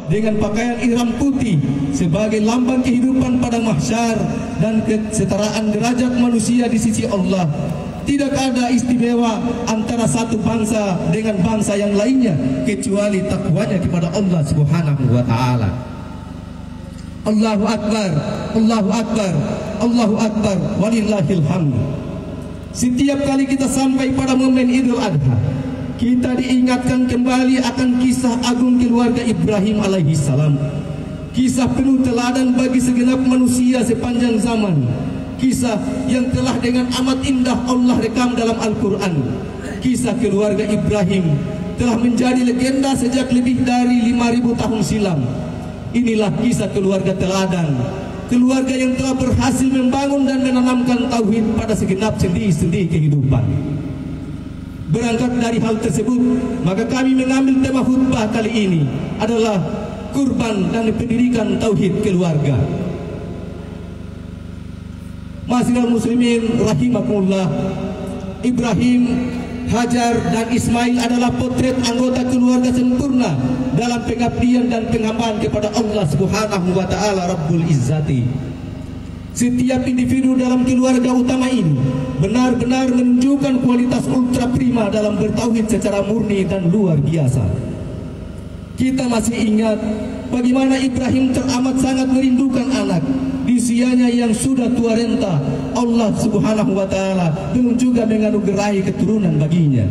dengan pakaian ihram putih sebagai lambang kehidupan pada mahsyar dan kesetaraan derajat manusia di sisi Allah. Tidak ada istimewa antara satu bangsa dengan bangsa yang lainnya kecuali takwanya kepada Allah Subhanahu wa taala. Allahu akbar, Allahu akbar, Allahu akbar, walillahil hamd. Setiap kali kita sampai pada momen Idul Adha, kita diingatkan kembali akan kisah agung keluarga Ibrahim alaihissalam. Kisah penuh teladan bagi segenap manusia sepanjang zaman. Kisah yang telah dengan amat indah Allah rekam dalam Al-Quran. Kisah keluarga Ibrahim telah menjadi legenda sejak lebih dari 5.000 tahun silam. Inilah kisah keluarga teladan, keluarga yang telah berhasil membangun dan menanamkan tauhid pada segenap sendi-sendi kehidupan. Berangkat dari hal tersebut, maka kami mengambil tema khutbah kali ini adalah kurban dan pendidikan tauhid keluarga. Ma'asyiral muslimin rahimakumullah, Ibrahim, Hajar dan Ismail adalah potret anggota keluarga sempurna dalam pengabdian dan penghambaan kepada Allah Subhanahu wa taala Rabbul Izzati. Setiap individu dalam keluarga utama ini benar-benar menunjukkan kualitas ultra prima dalam bertauhid secara murni dan luar biasa. Kita masih ingat bagaimana Ibrahim teramat sangat merindukan anak. Di usianya yang sudah tua renta, Allah Subhanahu wa taala belum juga menganugerahi keturunan baginya.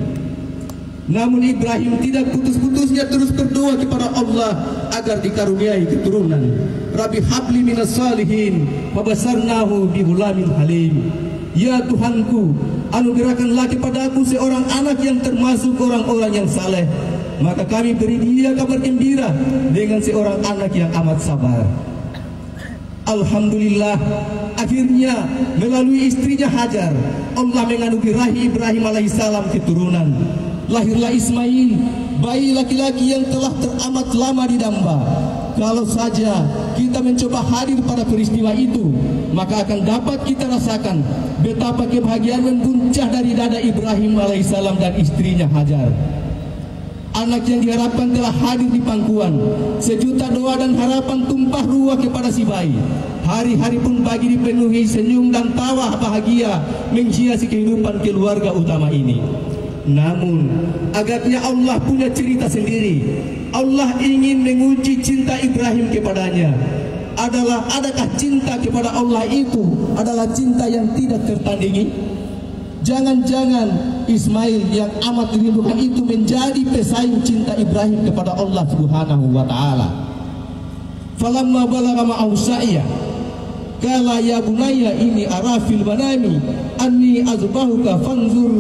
Namun Ibrahim tidak putus-putusnya terus berdoa kepada Allah agar dikaruniai keturunan. Rabbi habli minas salihin fabasarnahu bihulamin halim. Ya Tuhanku, anugerahkanlah kepadaku seorang anak yang termasuk orang-orang yang saleh. Maka kami beri dia kabar gembira dengan seorang anak yang amat sabar. Alhamdulillah, akhirnya melalui istrinya Hajar, Allah menganugerahi Ibrahim alaihissalam keturunan. Lahirlah Ismail, bayi laki-laki yang telah teramat lama didamba. Kalau saja kita mencoba hadir pada peristiwa itu, maka akan dapat kita rasakan betapa kebahagiaan membuncah dari dada Ibrahim alaihissalam dan istrinya Hajar. Anak yang diharapkan telah hadir di pangkuan. Sejuta doa dan harapan tumpah ruah kepada si bayi. Hari-hari pun bagi dipenuhi senyum dan tawa bahagia menghiasi kehidupan keluarga utama ini. Namun agaknya Allah punya cerita sendiri. Allah ingin menguji cinta Ibrahim kepadanya. Adakah cinta kepada Allah itu adalah cinta yang tidak tertandingi? Jangan-jangan Ismail yang amat dirindukan itu menjadi pesaing cinta Ibrahim kepada Allah Subhanahu wa taala. Falamma balagha ma'ahu sa'ya qala ya bunayya inni ara fil manami anni azbahuka fanzur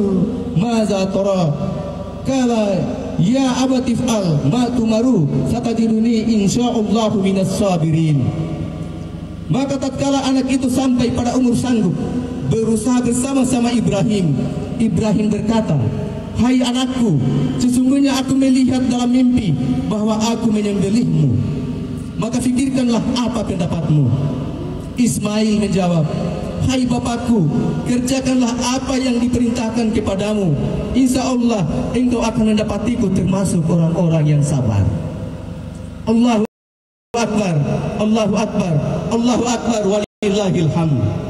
maza tara. Qala ya abati fa'al ma tumaru satajiduni insyaallahu minas sabirin. Maka tatkala anak itu sampai pada umur sanggup berusaha bersama-sama Ibrahim, Ibrahim berkata, "Hai anakku, sesungguhnya aku melihat dalam mimpi bahwa aku menyembelihmu. Maka fikirkanlah apa pendapatmu." Ismail menjawab, "Hai bapakku, kerjakanlah apa yang diperintahkan kepadamu. Insya Allah engkau akan mendapatiku termasuk orang-orang yang sabar." Allahu Akbar, Allahu Akbar, Allahu Akbar, walillahil hamd.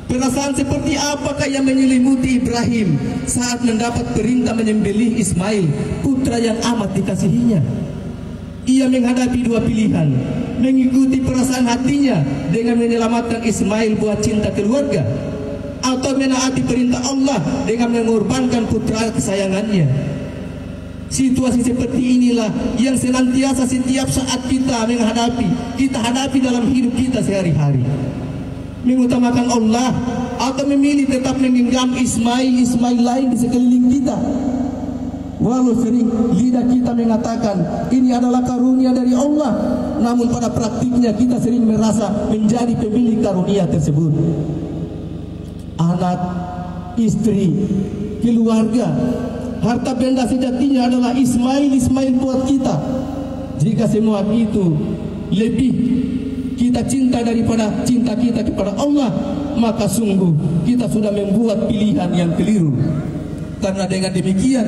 Perasaan seperti apakah yang menyelimuti Ibrahim saat mendapat perintah menyembelih Ismail, putra yang amat dikasihinya? Ia menghadapi dua pilihan, mengikuti perasaan hatinya dengan menyelamatkan Ismail buat cinta keluarga, atau menaati perintah Allah dengan mengorbankan putra kesayangannya. Situasi seperti inilah yang senantiasa setiap saat kita hadapi dalam hidup kita sehari-hari. Mengutamakan Allah atau memilih tetap menggenggam Ismail lain di sekeliling kita. Walau sering lidah kita mengatakan ini adalah karunia dari Allah, namun pada praktiknya kita sering merasa menjadi pemilik karunia tersebut. Anak, istri, keluarga, harta benda sejatinya adalah Ismail buat kita. Jika semua itu lebih kita cinta daripada cinta kita kepada Allah, maka sungguh kita sudah membuat pilihan yang keliru. Karena dengan demikian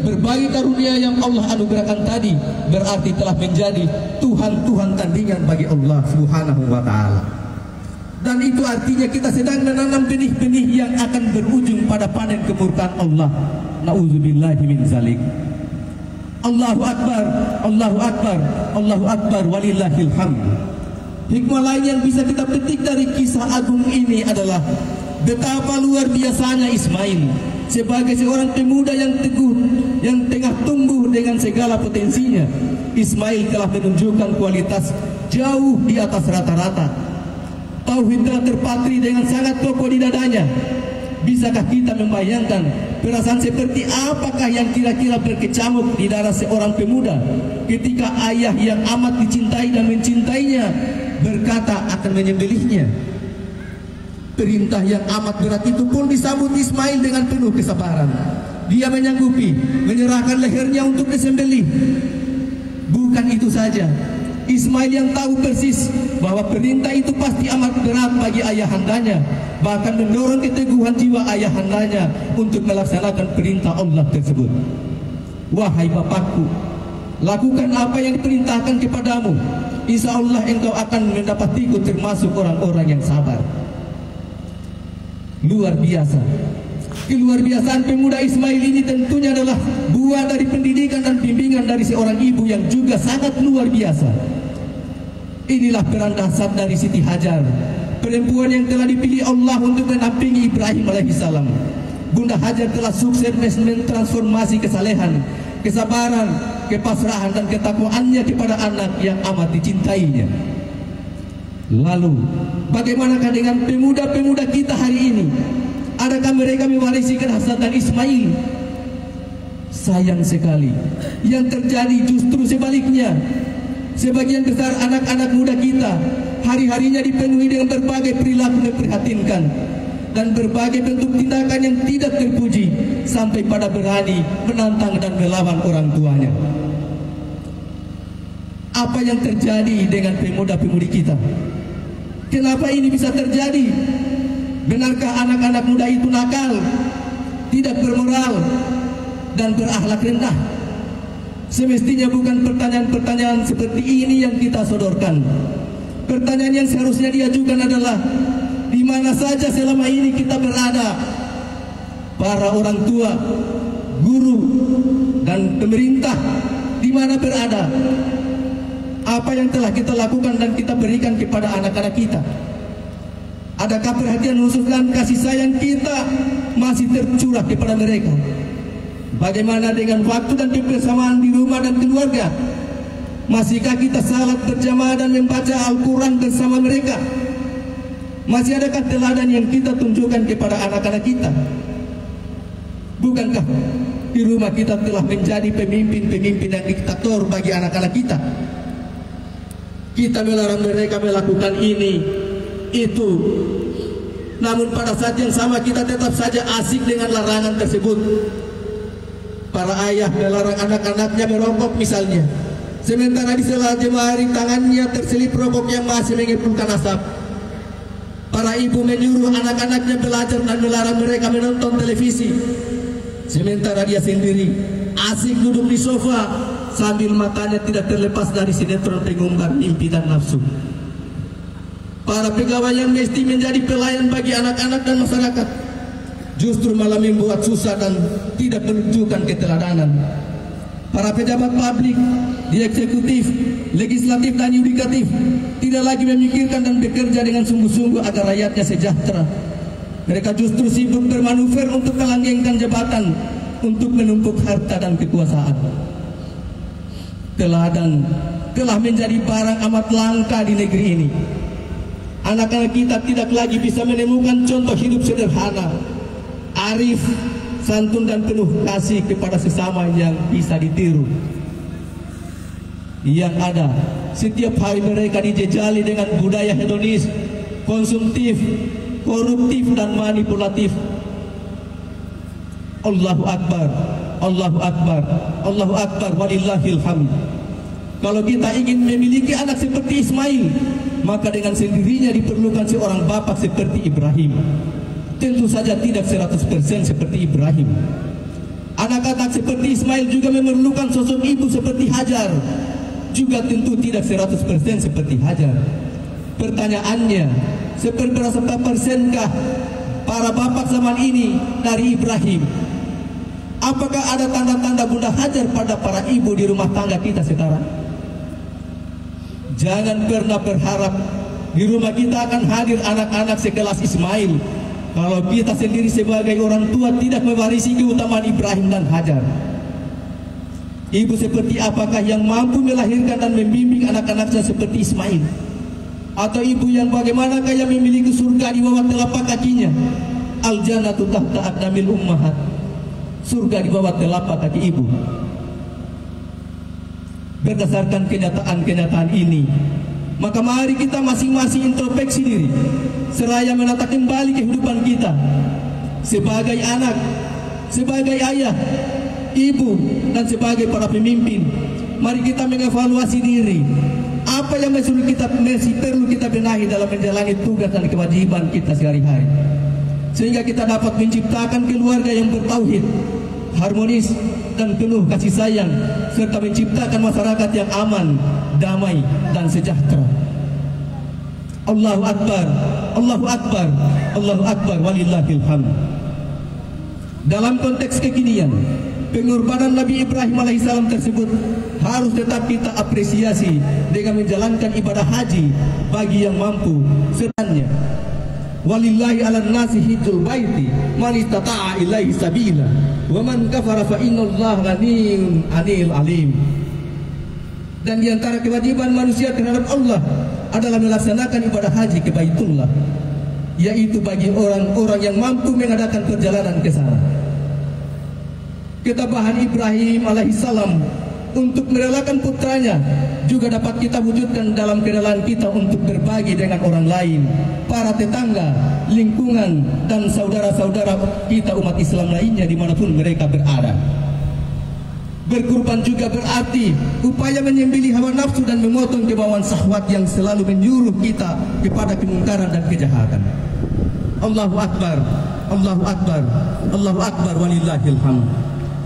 berbagai karunia yang Allah anugerahkan tadi berarti telah menjadi Tuhan-Tuhan tandingan bagi Allah Subhanahu wa ta'ala. Dan itu artinya kita sedang menanam benih-benih yang akan berujung pada panen kemurkaan Allah. Na'udzubillahi min zalik. Allahu Akbar, Allahu Akbar, Allahu Akbar, walillahil hamd. Hikmah lain yang bisa kita petik dari kisah agung ini adalah betapa luar biasanya Ismail sebagai seorang pemuda yang teguh, yang tengah tumbuh dengan segala potensinya. Ismail telah menunjukkan kualitas jauh di atas rata-rata. Tauhid telah terpatri dengan sangat kokoh di dadanya. Bisakah kita membayangkan perasaan seperti apakah yang kira-kira berkecamuk di darah seorang pemuda ketika ayah yang amat dicintai dan mencintainya berkata akan menyembelihnya? Perintah yang amat berat itu pun disambut Ismail dengan penuh kesabaran. Dia menyanggupi menyerahkan lehernya untuk disembelih. Bukan itu saja, Ismail yang tahu persis bahwa perintah itu pasti amat berat bagi ayahandanya, bahkan mendorong keteguhan jiwa ayahandanya untuk melaksanakan perintah Allah tersebut. Wahai bapakku, lakukan apa yang diperintahkan kepadamu. Insya Allah engkau akan mendapatiku termasuk orang-orang yang sabar. Luar biasa. Keluar biasaan pemuda Ismail ini tentunya adalah buah dari pendidikan dan bimbingan dari seorang ibu yang juga sangat luar biasa. Inilah peran dahsyat dari Siti Hajar, perempuan yang telah dipilih Allah untuk mendampingi Ibrahim alaihissalam. Bunda Hajar telah sukses mentransformasi kesalehan, kesabaran, kepasrahan dan ketakwaannya kepada anak yang amat dicintainya. Lalu, bagaimanakah dengan pemuda-pemuda kita hari ini? Adakah mereka mewarisi kedahsyatan Ismail? Sayang sekali, yang terjadi justru sebaliknya. Sebagian besar anak-anak muda kita hari-harinya dipenuhi dengan berbagai perilaku memprihatinkan dan berbagai bentuk tindakan yang tidak terpuji, sampai pada berani menantang dan melawan orang tuanya. Apa yang terjadi dengan pemuda-pemudi kita? Kenapa ini bisa terjadi? Benarkah anak-anak muda itu nakal, tidak bermoral, dan berakhlak rendah? Semestinya bukan pertanyaan-pertanyaan seperti ini yang kita sodorkan. Pertanyaan yang seharusnya diajukan adalah, di mana saja selama ini kita berada? Para orang tua, guru, dan pemerintah di mana berada? Apa yang telah kita lakukan dan kita berikan kepada anak-anak kita? Adakah perhatian khusus dan kasih sayang kita masih tercurah kepada mereka? Bagaimana dengan waktu dan kebersamaan di rumah dan keluarga? Masihkah kita salat berjamaah dan membaca Al-Quran bersama mereka? Masih adakah teladan yang kita tunjukkan kepada anak-anak kita? Bukankah di rumah kita telah menjadi pemimpin-pemimpin yang diktator bagi anak-anak kita? Kita melarang mereka melakukan ini, itu. Namun pada saat yang sama kita tetap saja asik dengan larangan tersebut. Para ayah melarang anak-anaknya merokok misalnya, sementara di sela jemari tangannya terselip rokok yang masih mengepulkan asap. Para ibu menyuruh anak-anaknya belajar dan melarang mereka menonton televisi, sementara dia sendiri asik duduk di sofa sambil matanya tidak terlepas dari sinetron pengumbar mimpi dan nafsu. Para pegawai yang mesti menjadi pelayan bagi anak-anak dan masyarakat justru malah membuat susah dan tidak menunjukkan keteladanan. Para pejabat publik di eksekutif, legislatif dan yudikatif tidak lagi memikirkan dan bekerja dengan sungguh-sungguh agar rakyatnya sejahtera. Mereka justru sibuk bermanuver untuk melanggengkan jabatan, untuk menumpuk harta dan kekuasaan. Teladan telah menjadi barang amat langka di negeri ini. Anak-anak kita tidak lagi bisa menemukan contoh hidup sederhana, arif, santun dan penuh kasih kepada sesama yang bisa ditiru. Yang ada, setiap hari mereka dijejali dengan budaya hedonis, konsumtif, koruptif dan manipulatif. Allahu Akbar, Allahu Akbar, Allahu Akbar, walillahil hamd. Kalau kita ingin memiliki anak seperti Ismail, maka dengan sendirinya diperlukan seorang bapak seperti Ibrahim. Tentu saja tidak 100% seperti Ibrahim. Anak-anak seperti Ismail juga memerlukan sosok ibu seperti Hajar. Juga tentu tidak 100% seperti Hajar. Pertanyaannya, seberapa persenkah para bapak zaman ini dari Ibrahim? Apakah ada tanda-tanda Bunda Hajar pada para ibu di rumah tangga kita sekarang? Jangan pernah berharap di rumah kita akan hadir anak-anak sekelas Ismail kalau kita sendiri sebagai orang tua tidak mewarisi keutamaan Ibrahim dan Hajar. Ibu seperti apakah yang mampu melahirkan dan membimbing anak-anaknya seperti Ismail? Atau ibu yang bagaimanakah yang memiliki surga di bawah telapak kakinya? Al-jannatu tahta aqdamil ummahat. Surga di bawah telapak kaki ibu. Berdasarkan kenyataan-kenyataan ini, maka mari kita masing-masing introspeksi diri, seraya menata kembali kehidupan kita sebagai anak, sebagai ayah, ibu, dan sebagai para pemimpin. Mari kita mengevaluasi diri. Apa yang masih perlu kita benahi dalam menjalani tugas dan kewajiban kita sehari-hari, sehingga kita dapat menciptakan keluarga yang bertauhid, harmonis, dan penuh kasih sayang, serta menciptakan masyarakat yang aman, damai, dan sejahtera. Allahu Akbar, Allahu Akbar, Allahu Akbar, walillahil hamd. Dalam konteks kekinian, pengorbanan Nabi Ibrahim alaihissalam tersebut harus tetap kita apresiasi dengan menjalankan ibadah haji bagi yang mampu sertanya. Walillahi 'alan nasi hijjul baiti man istata'a ilaihi sabila wa man kafara fa innallaha ghaniyyun 'anil 'alim. Dan di antara kewajiban manusia terhadap Allah adalah melaksanakan ibadah haji ke Baitullah, yaitu bagi orang-orang yang mampu mengadakan perjalanan ke sana. Ketabahan Ibrahim alaihissalam untuk merelakan putranya juga dapat kita wujudkan dalam kerelaan kita untuk berbagi dengan orang lain, para tetangga, lingkungan, dan saudara-saudara kita umat Islam lainnya dimanapun mereka berada. Berkorban juga berarti upaya menyembelih hawa nafsu dan memotong kebawaan syahwat yang selalu menyuruh kita kepada kemungkaran dan kejahatan. Allahu Akbar, Allahu Akbar, Allahu Akbar, walillahil hamd.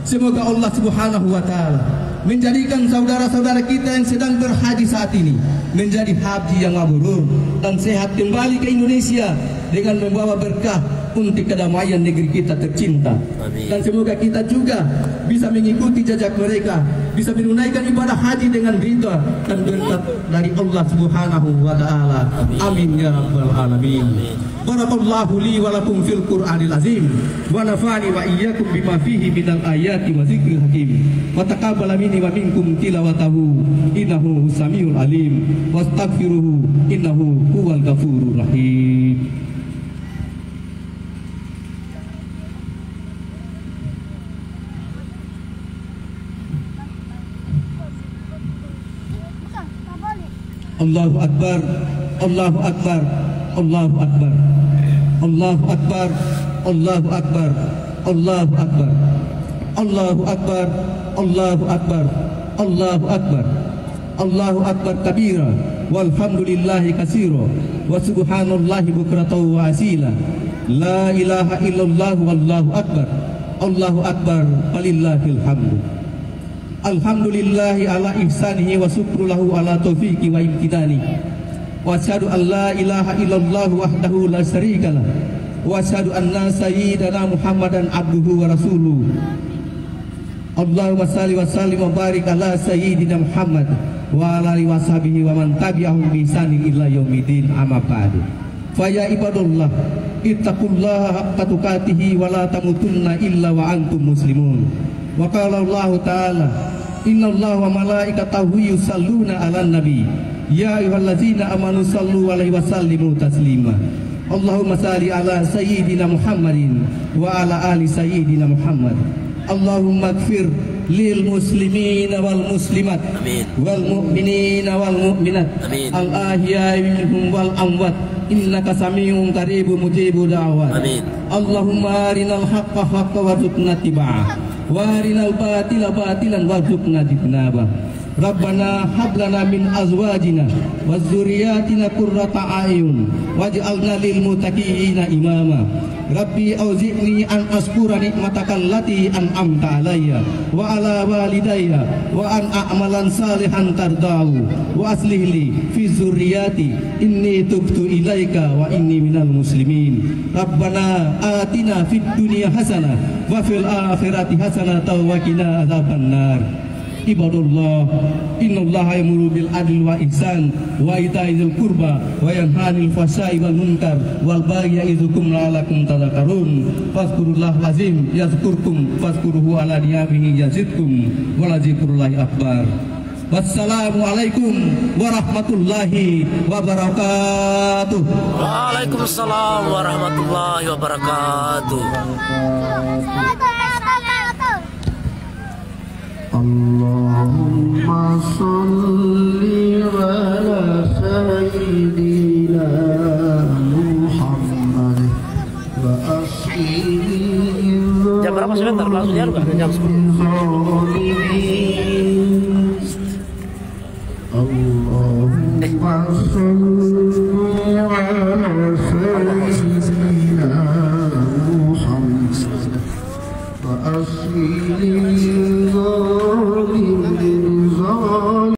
Semoga Allah Subhanahu wa Ta'ala menjadikan saudara-saudara kita yang sedang berhaji saat ini menjadi haji yang mabrur dan sehat kembali ke Indonesia dengan membawa berkah untuk kedamaian negeri kita tercinta. Amin. Dan semoga kita juga bisa mengikuti jejak mereka, bisa menunaikan ibadah haji dengan ridha dan berkat dari Allah Subhanahu wa Ta'ala. Amin ya rabbal alamin. Barakallahu li wa lakum fil Qur'anil azim wa nafa'ani wa iyyakum bima fihi minal ayati wa dzikril hakim wa taqabbala minni wa minkum tilawatahu innahu samiul alim wastaghfiruhu innahu huwal ghafurur rahim. Allahu Akbar, Allahu Akbar, Allahu Akbar, Allahu Akbar, Allahu Akbar, Allahu Akbar, Allahu Akbar, Allahu Akbar, Allahu Akbar, Allahu Akbar kabira, walhamdulillahi katsira, wa subhanallahi bukratan wa asila, la ilaha illallah wallahu akbar, Allahu Akbar, walillahil hamdu. Alhamdulillahi ala ihsanihi wa syukrulahu ala taufiqi wa imtidani. Wa asyhadu an la ilaha illallah wahdahu la syarikalah. Wa asyhadu anna sayyidana Muhammadan abduhu wa rasuluh. Allahumma salli wa sallim wa barik ala sayyidina Muhammad wa ala alihi wa sahbihi wa man tabi'ahum bi ihsanin ila yaumidin, amma ba'du. Fa ya ibadallah ittaqullaha haqqa tuqatih wa la tamutunna illa wa antum muslimun. Wa qala Allah ta'ala innallaha wa malaikatahu yusalluna 'alan nabi ya ayyuhallazina amanu sallu 'alaihi wa sallimu taslima. Allahumma salli ala sayyidina Muhammadin wa ala ali sayyidina Muhammad. Allahumma ighfir lil muslimina wal muslimat wal mu'minina wal mu'minat al ahya'i minhum wal amwat innaka sami'un qaribun mujibud da'wat. Allahumma arinal haqqa haqqan warzuqna ittiba'ah wa arinal batila batilan warzuqna ijtinabah. Rabbana hab lana min azwajina wa dzurriyyatina qurrata a'yun waj'alna lil muttaqina imama. Rabbi auzi'ni an askura nikmataka allati an'amta alayya wa ala walidayya wa an a'malan salihan tardahu wa aslih li fi zurriyati inni tubtu ilaika wa inni minal muslimin. Rabbana atina fid dunya hasanah wa fil akhirati hasanah wa qina adzabannar. Ibadullah, innallaha ya'muru bil adli wa ihsan wa ita'i dzil qurba wa yanha 'anil fahsya'i wal munkar wal baghi ya'izukum la'allakum tadhakkarun. Fazkurullahal azim yazkurkum fazkuruhu ala ni'amihi yazidkum wa lazikrullahi akbar. Wassalamualaikum warahmatullahi wabarakatuh. Waalaikumsalam warahmatullahi wabarakatuh. Allahumma salli ala sayyidina Muhammad wa aslihi. Jam berapa sebentar? Langsung jalan kan? Jam 10. Allahumma salli ala sayyidina Muhammad wa aslihi.